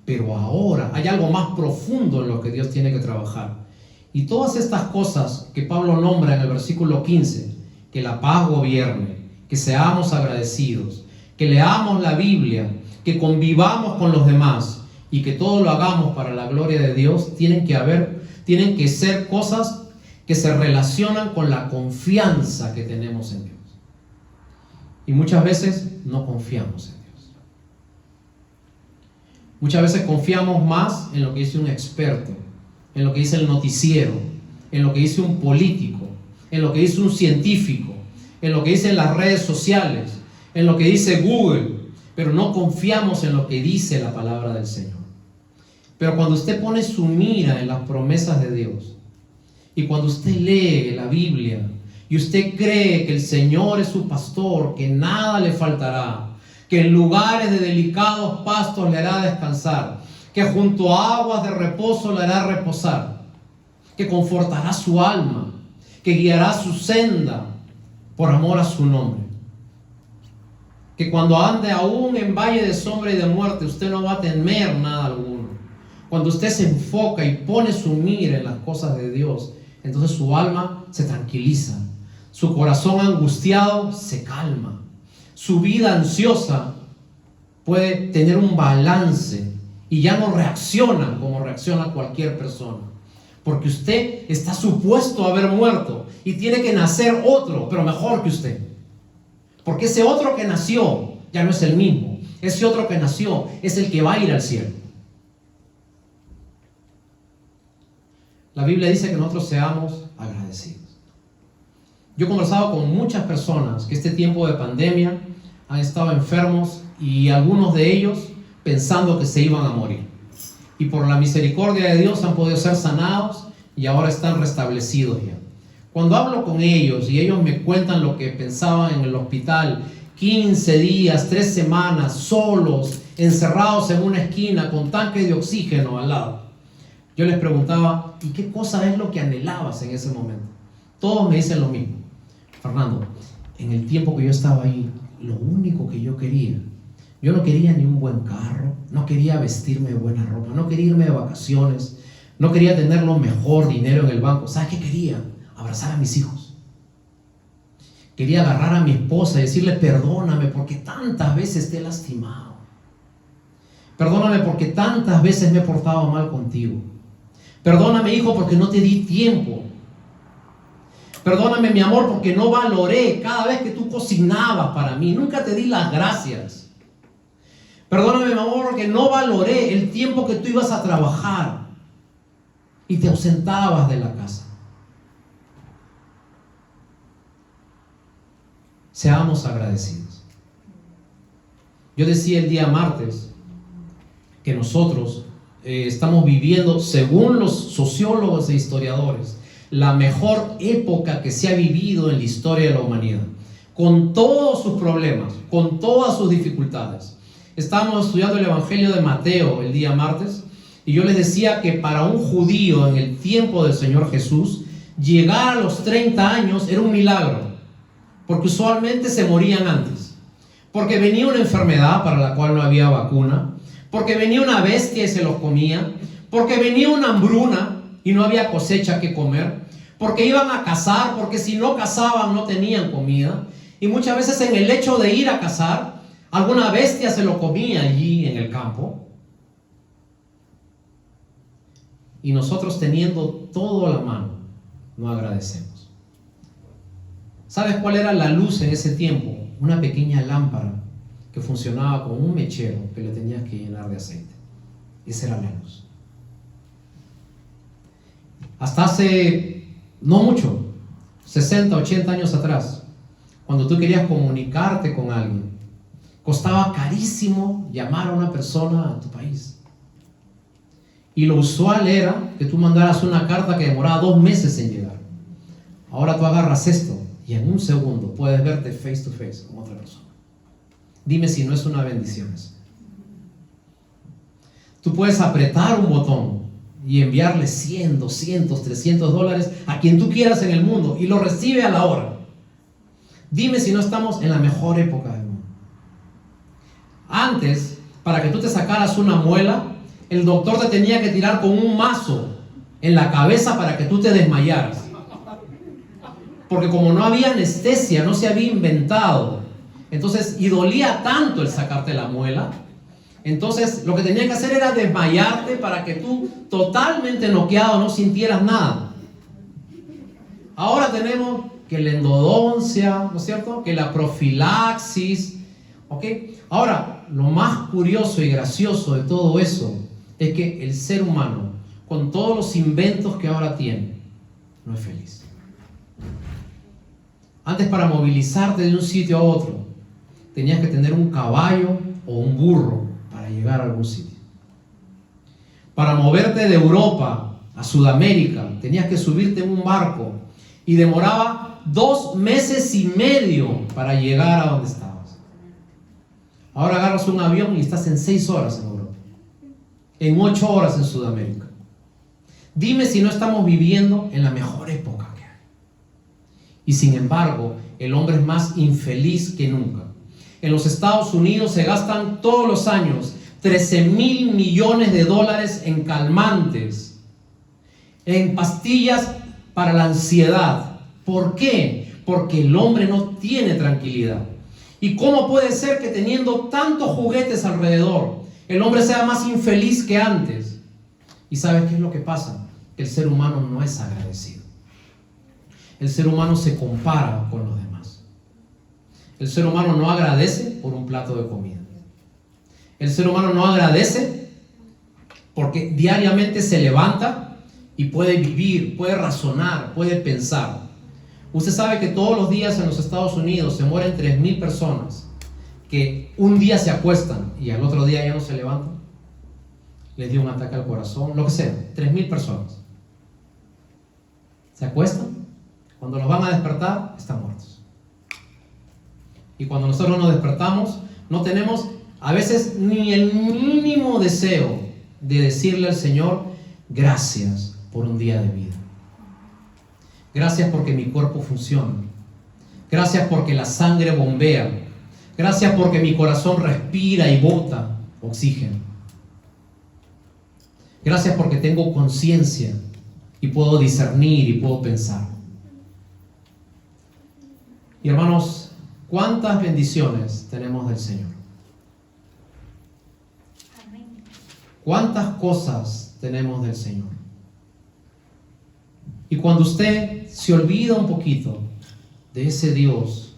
Pero ahora hay algo más profundo en lo que Dios tiene que trabajar. Y todas estas cosas que Pablo nombra en el versículo 15, que la paz gobierne, que seamos agradecidos, que leamos la Biblia, que convivamos con los demás y que todo lo hagamos para la gloria de Dios, tienen que ser cosas que se relacionan con la confianza que tenemos en Dios. Y muchas veces no confiamos en Dios. Muchas veces confiamos más en lo que dice un experto, en lo que dice el noticiero, en lo que dice un político, en lo que dice un científico, en lo que dicen las redes sociales, en lo que dice Google, pero no confiamos en lo que dice la palabra del Señor. Pero cuando usted pone su mira en las promesas de Dios, y cuando usted lee la Biblia, y usted cree que el Señor es su pastor, que nada le faltará, que en lugares de delicados pastos le hará descansar, que junto a aguas de reposo le hará reposar, que confortará su alma, que guiará su senda por amor a su nombre. Que cuando ande aún en valle de sombra y de muerte, usted no va a temer nada alguno. Cuando usted se enfoca y pone su mira en las cosas de Dios, entonces su alma se tranquiliza, su corazón angustiado se calma, su vida ansiosa puede tener un balance y ya no reacciona como reacciona cualquier persona, porque usted está supuesto a haber muerto y tiene que nacer otro, pero mejor que usted, porque ese otro que nació ya no es el mismo. Ese otro que nació es el que va a ir al cielo. La Biblia dice que nosotros seamos agradecidos. Yo he conversado con muchas personas que este tiempo de pandemia han estado enfermos y algunos de ellos pensando que se iban a morir. Y por la misericordia de Dios han podido ser sanados y ahora están restablecidos ya. Cuando hablo con ellos y ellos me cuentan lo que pensaban en el hospital, 15 días, 3 semanas, solos, encerrados en una esquina con tanques de oxígeno al lado, yo les preguntaba, ¿y qué cosa es lo que anhelabas en ese momento? Todos me dicen lo mismo. Fernando, en el tiempo que yo estaba ahí, lo único que yo quería, yo no quería ni un buen carro, no quería vestirme de buena ropa, no quería irme de vacaciones, no quería tener lo mejor dinero en el banco. ¿Sabes qué quería? Abrazar a mis hijos. Quería agarrar a mi esposa y decirle, perdóname porque tantas veces te he lastimado. Perdóname porque tantas veces me he portado mal contigo. Perdóname, hijo, porque no te di tiempo. Perdóname, mi amor, porque no valoré cada vez que tú cocinabas para mí. Nunca te di las gracias. Perdóname, mi amor, porque no valoré el tiempo que tú ibas a trabajar y te ausentabas de la casa. Seamos agradecidos. Yo decía el día martes que nosotros estamos viviendo, según los sociólogos e historiadores, la mejor época que se ha vivido en la historia de la humanidad, con todos sus problemas, con todas sus dificultades. Estábamos estudiando el Evangelio de Mateo el día martes y yo les decía que para un judío en el tiempo del Señor Jesús, llegar a los 30 años era un milagro, porque usualmente se morían antes, porque venía una enfermedad para la cual no había vacuna, porque venía una bestia y se los comía, porque venía una hambruna y no había cosecha que comer, porque iban a cazar, porque si no cazaban no tenían comida, y muchas veces en el hecho de ir a cazar, alguna bestia se lo comía allí en el campo. Y nosotros, teniendo todo a la mano, no agradecemos. ¿Sabes cuál era la luz en ese tiempo? Una pequeña lámpara que funcionaba con un mechero que le tenías que llenar de aceite. Esa era la luz. Hasta hace no mucho, 60, 80 años atrás, cuando tú querías comunicarte con alguien, costaba carísimo llamar a una persona a tu país. Y lo usual era que tú mandaras una carta que demoraba 2 meses en llegar. Ahora tú agarras esto y en un segundo puedes verte face to face con otra persona. Dime si no es una bendición eso. Tú puedes apretar un botón y enviarle 100, 200, 300 dólares a quien tú quieras en el mundo y lo recibe a la hora. Dime si no estamos en la mejor época del mundo. Antes, para que tú te sacaras una muela, el doctor te tenía que tirar con un mazo en la cabeza para que tú te desmayaras. Porque como no había anestesia, no se había inventado, entonces, y dolía tanto el sacarte la muela, entonces lo que tenían que hacer era desmayarte para que tú, totalmente noqueado, no sintieras nada. Ahora tenemos que la endodoncia, ¿no es cierto? Que la profilaxis, ¿ok? Ahora, lo más curioso y gracioso de todo eso es que el ser humano, con todos los inventos que ahora tiene, no es feliz. Antes, para movilizarte de un sitio a otro, tenías que tener un caballo o un burro para llegar a algún sitio. Para moverte de Europa a Sudamérica, tenías que subirte en un barco y demoraba 2 meses y medio para llegar a donde estabas. Ahora agarras un avión y estás en 6 horas en Europa. en 8 horas en Sudamérica. Dime si no estamos viviendo en la mejor época que hay. Y sin embargo, el hombre es más infeliz que nunca. En los Estados Unidos se gastan todos los años 13,000 millones de dólares en calmantes, en pastillas para la ansiedad. ¿Por qué? Porque el hombre no tiene tranquilidad. ¿Y cómo puede ser que teniendo tantos juguetes alrededor, el hombre sea más infeliz que antes? ¿Y sabes qué es lo que pasa? El ser humano no es agradecido. El ser humano se compara con los demás. El ser humano no agradece por un plato de comida. El ser humano no agradece porque diariamente se levanta y puede vivir, puede razonar, puede pensar. Usted sabe que todos los días en los Estados Unidos se mueren 3,000 personas que un día se acuestan y al otro día ya no se levantan. Les dio un ataque al corazón, lo que sea. 3,000 personas se acuestan. Cuando los van a despertar, están muertos. Y cuando nosotros nos despertamos, no tenemos a veces ni el mínimo deseo de decirle al Señor: gracias por un día de vida. Gracias porque mi cuerpo funciona. Gracias porque la sangre bombea. Gracias porque mi corazón respira y bota oxígeno. Gracias porque tengo conciencia y puedo discernir y puedo pensar. Y hermanos, ¿cuántas bendiciones tenemos del Señor? ¿Cuántas cosas tenemos del Señor? Y cuando usted se olvida un poquito de ese Dios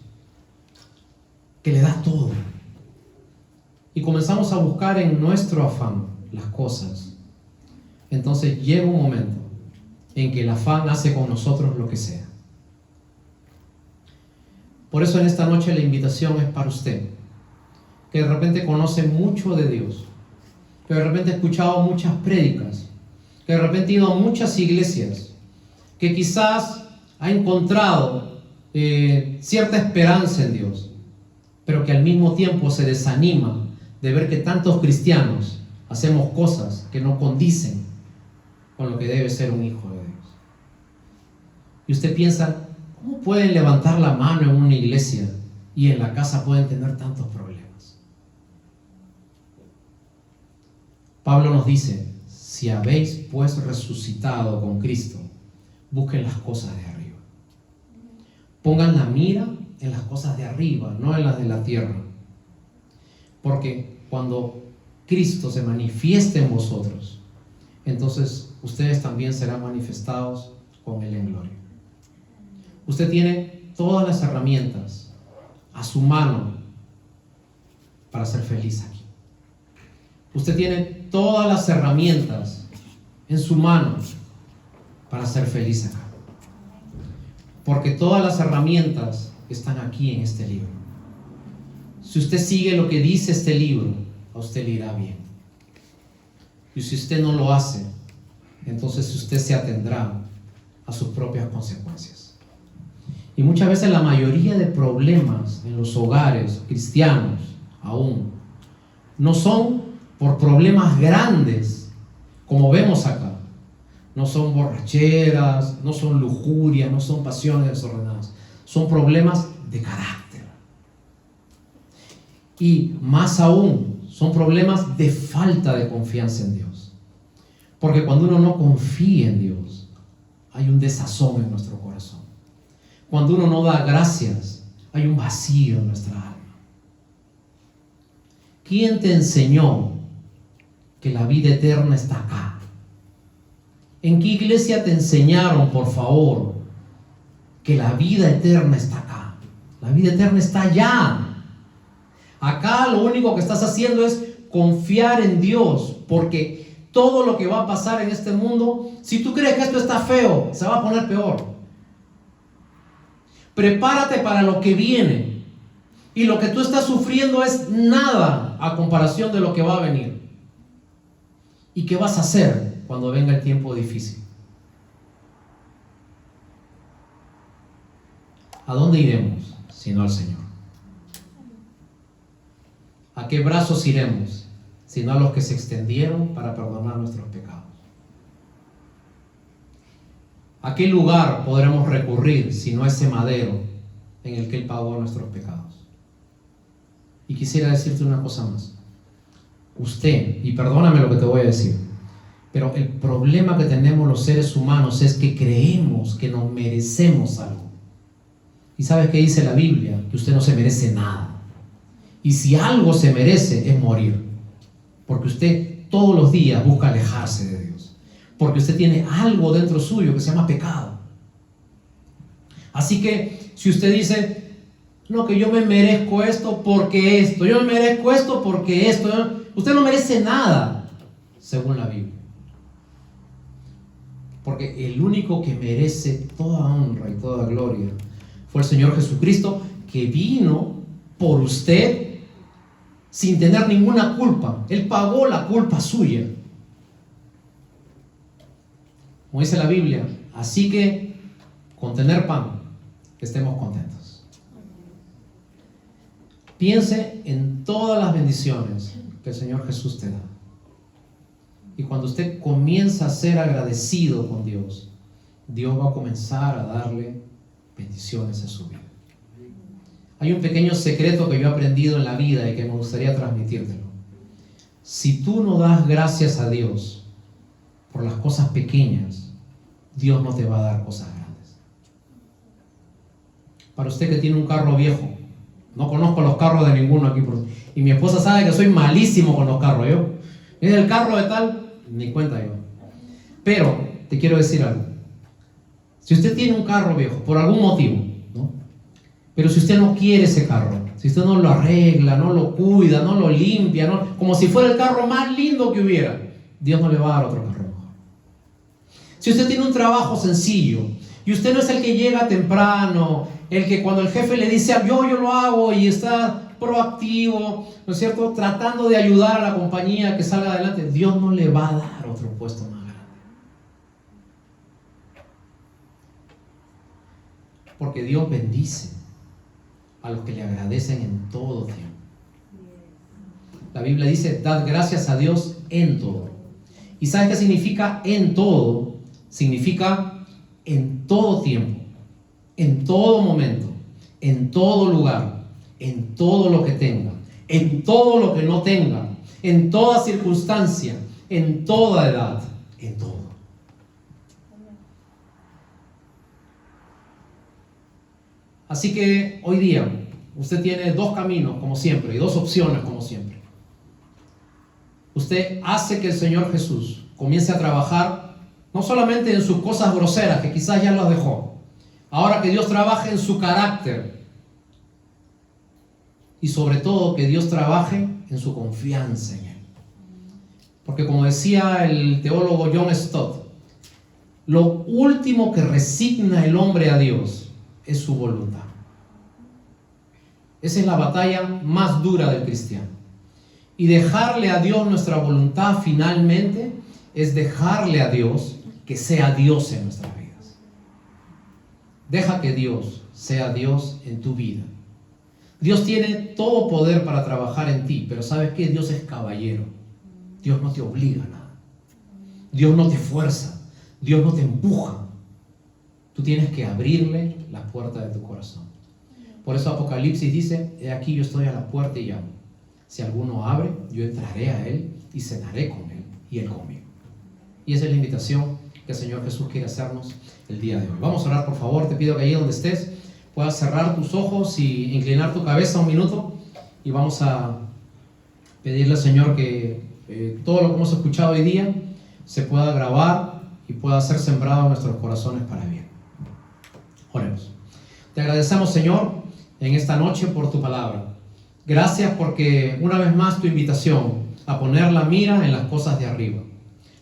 que le da todo, y comenzamos a buscar en nuestro afán las cosas, entonces llega un momento en que el afán hace con nosotros lo que sea. Por eso en esta noche la invitación es para usted, que de repente conoce mucho de Dios, que de repente ha escuchado muchas prédicas, que de repente ha ido a muchas iglesias, que quizás ha encontrado cierta esperanza en Dios, pero que al mismo tiempo se desanima de ver que tantos cristianos hacemos cosas que no condicen con lo que debe ser un hijo de Dios. Y usted piensa: ¿cómo pueden levantar la mano en una iglesia y en la casa pueden tener tantos problemas? Pablo nos dice: si habéis pues resucitado con Cristo, busquen las cosas de arriba. Pongan la mira en las cosas de arriba, no en las de la tierra. Porque cuando Cristo se manifieste en vosotros, entonces ustedes también serán manifestados con Él en gloria. Usted tiene todas las herramientas a su mano para ser feliz aquí. Usted tiene todas las herramientas en su mano para ser feliz acá. Porque todas las herramientas están aquí en este libro. Si usted sigue lo que dice este libro, a usted le irá bien. Y si usted no lo hace, entonces usted se atendrá a sus propias consecuencias. Y muchas veces la mayoría de problemas en los hogares cristianos aún no son por problemas grandes como vemos acá. No son borracheras, no son lujurias, no son pasiones desordenadas. Son problemas de carácter. Y más aún, son problemas de falta de confianza en Dios. Porque cuando uno no confía en Dios, hay un desazón en nuestro corazón. Cuando uno no da gracias, hay un vacío en nuestra alma. ¿Quién te enseñó que la vida eterna está acá? ¿En qué iglesia te enseñaron, por favor, que la vida eterna está acá? La vida eterna está allá. Acá lo único que estás haciendo es confiar en Dios, porque todo lo que va a pasar en este mundo, si tú crees que esto está feo, se va a poner peor. Prepárate para lo que viene. Y lo que tú estás sufriendo es nada a comparación de lo que va a venir. ¿Y qué vas a hacer cuando venga el tiempo difícil? ¿A dónde iremos sino al Señor? ¿A qué brazos iremos sino a los que se extendieron para perdonar nuestros pecados. ¿A qué lugar podremos recurrir sino a ese madero en el que Él pagó nuestros pecados? Y quisiera decirte una cosa más. Usted, y perdóname lo que te voy a decir, pero el problema que tenemos los seres humanos es que creemos que nos merecemos algo. ¿Y sabes qué dice la Biblia? Que usted no se merece nada. Y si algo se merece es morir. Porque usted todos los días busca alejarse de Dios. Porque usted tiene algo dentro suyo que se llama pecado. Así que si usted dice, no, que yo me merezco esto porque esto, yo me merezco esto porque esto, usted no merece nada, según la Biblia. Porque el único que merece toda honra y toda gloria fue el Señor Jesucristo, que vino por usted sin tener ninguna culpa. Él pagó la culpa suya. Como dice la Biblia, así que con tener pan, estemos contentos. Piense en todas las bendiciones que el Señor Jesús te da. Y cuando usted comienza a ser agradecido con Dios, Dios va a comenzar a darle bendiciones en su vida. Hay un pequeño secreto que yo he aprendido en la vida y que me gustaría transmitírtelo. Si tú no das gracias a Dios por las cosas pequeñas, Dios no te va a dar cosas grandes. Para usted que tiene un carro viejo, no conozco los carros de ninguno aquí, y mi esposa sabe que soy malísimo con los carros. Yo, es el carro de tal, ni cuenta yo. Pero te quiero decir algo. Si usted tiene un carro viejo, por algún motivo, ¿no? Pero si usted no quiere ese carro, si usted no lo arregla, no lo cuida, no lo limpia, ¿no? Como si fuera el carro más lindo que hubiera, Dios no le va a dar otro carro mejor. Si usted tiene un trabajo sencillo y usted no es el que llega temprano, el que cuando el jefe le dice yo lo hago y está proactivo, ¿no es cierto?, tratando de ayudar a la compañía que salga adelante, Dios no le va a dar otro puesto más grande. Porque Dios bendice a los que le agradecen en todo tiempo. La Biblia dice, dad gracias a Dios en todo. ¿Y sabes qué significa en todo? Significa en todo tiempo, en todo momento, en todo lugar, en todo lo que tenga, en todo lo que no tenga, en toda circunstancia, en toda edad, en todo. Así que hoy día usted tiene dos caminos como siempre y dos opciones como siempre. Usted hace que el Señor Jesús comience a trabajar no solamente en sus cosas groseras, que quizás ya las dejó. Ahora que Dios trabaje en su carácter. Y sobre todo que Dios trabaje en su confianza en Él. Porque como decía el teólogo John Stott, lo último que resigna el hombre a Dios es su voluntad. Esa es la batalla más dura del cristiano. Y dejarle a Dios nuestra voluntad finalmente es dejarle a Dios que sea Dios en nuestras vidas. Deja que Dios sea Dios en tu vida. Dios tiene todo poder para trabajar en ti, pero ¿sabes qué? Dios es caballero. Dios no te obliga a nada. Dios no te fuerza. Dios no te empuja. Tú tienes que abrirle la puerta de tu corazón. Por eso Apocalipsis dice, he aquí yo estoy a la puerta y llamo. Si alguno abre, yo entraré a él y cenaré con él y él conmigo. Y esa es la invitación que el Señor Jesús quiere hacernos el día de hoy. Vamos a orar, por favor. Te pido que allí donde estés puedas cerrar tus ojos y inclinar tu cabeza un minuto. Y vamos a pedirle al Señor que todo lo que hemos escuchado hoy día se pueda grabar y pueda ser sembrado en nuestros corazones para bien. Oremos. Te agradecemos, Señor, en esta noche por tu palabra. Gracias porque una vez más tu invitación a poner la mira en las cosas de arriba,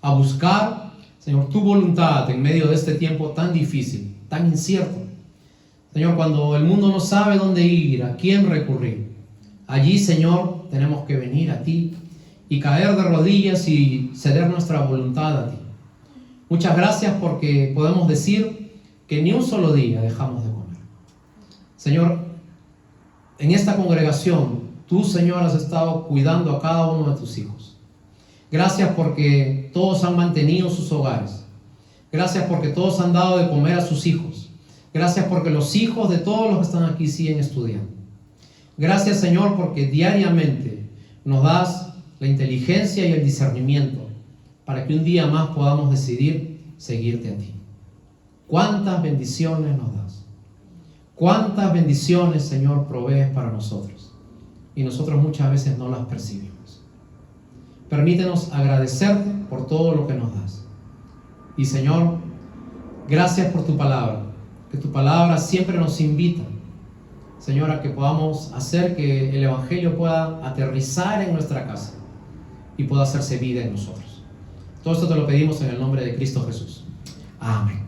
a buscar, Señor, tu voluntad en medio de este tiempo tan difícil, tan incierto. Señor, cuando el mundo no sabe dónde ir, a quién recurrir, allí, Señor, tenemos que venir a ti y caer de rodillas y ceder nuestra voluntad a ti. Muchas gracias porque podemos decir que ni un solo día dejamos de comer. Señor, en esta congregación, tú, Señor, has estado cuidando a cada uno de tus hijos. Gracias porque todos han mantenido sus hogares. Gracias porque todos han dado de comer a sus hijos. Gracias porque los hijos de todos los que están aquí siguen estudiando. Gracias, Señor, porque diariamente nos das la inteligencia y el discernimiento para que un día más podamos decidir seguirte a ti. ¿Cuántas bendiciones nos das? ¿Cuántas bendiciones, Señor, provees para nosotros? Y nosotros muchas veces no las percibimos. Permítenos agradecerte por todo lo que nos das. Y, Señor, gracias por tu palabra. Que tu palabra siempre nos invita, Señor, a que podamos hacer que el Evangelio pueda aterrizar en nuestra casa y pueda hacerse vida en nosotros. Todo esto te lo pedimos en el nombre de Cristo Jesús. Amén.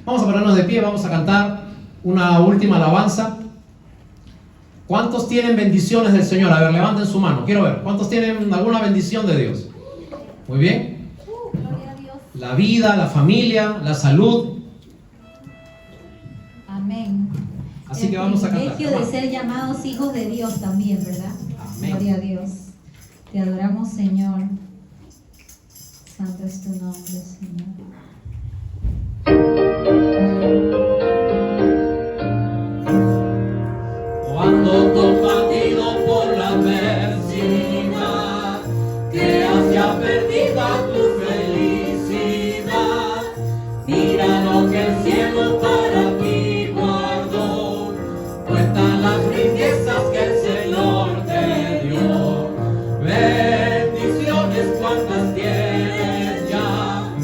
Vamos a ponernos de pie, vamos a cantar una última alabanza. ¿Cuántos tienen bendiciones del Señor? A ver, levanten su mano, quiero ver. ¿Cuántos tienen alguna bendición de Dios? Muy bien. Gloria a Dios. La vida, la familia, la salud. Amén. Así que vamos a cantar. El privilegio de ser llamados hijos de Dios también, ¿verdad? Amén. Gloria a Dios. Te adoramos, Señor. Santo es tu nombre, Señor. Cuando combatido por la adversidad, creas ya perdida tu felicidad, mira lo que el cielo para ti guardó, cuenta las riquezas que el Señor te dio, bendiciones cuantas tienes ya,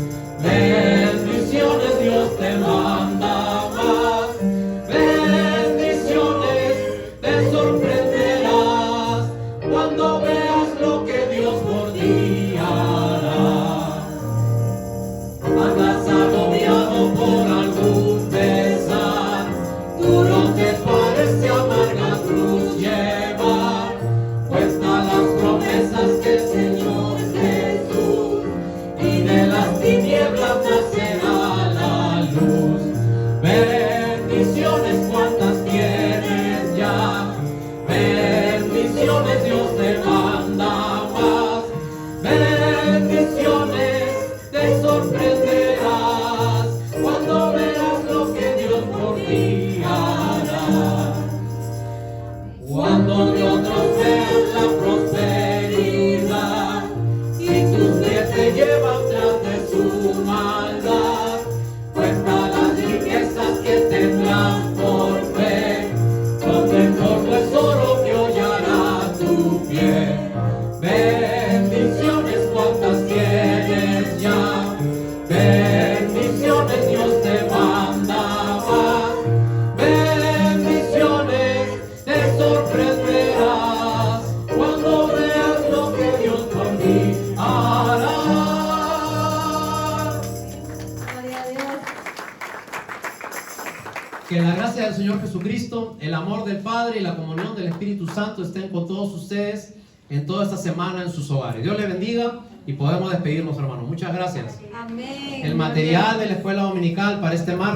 bendiciones Dios te manda más, bendiciones te sorprenderás cuando veas lo que Dios por ti hará. Andas agobiado por algún pesar, duro te parece amarga cruz llevar, cuenta las promesas que el Señor Jesús, y de las tinieblas nacerá la luz. Bendiciones cuantas tienes ya, bendiciones Dios te manda más, bendiciones te sorprenderás cuando veas lo que Dios por ti hará. Cuando de otros veas la prosperidad y tus pies te llevan tras de su maldad, cuenta las riquezas que tendrán por fe, donde por tesoro que hollará tu pie. Bendiciones cuantas tienes ya, bendiciones Dios te manda más, bendiciones te sorprenderás cuando veas lo que Dios por ti hará. Gloria a Dios. Que la gracia del Señor Jesucristo, el amor del Padre y la comunión del Espíritu Santo estén con todos ustedes en toda esta semana en sus hogares. Dios les bendiga y podemos despedirnos, hermanos. Muchas gracias. Amén. El material de la escuela dominical para este martes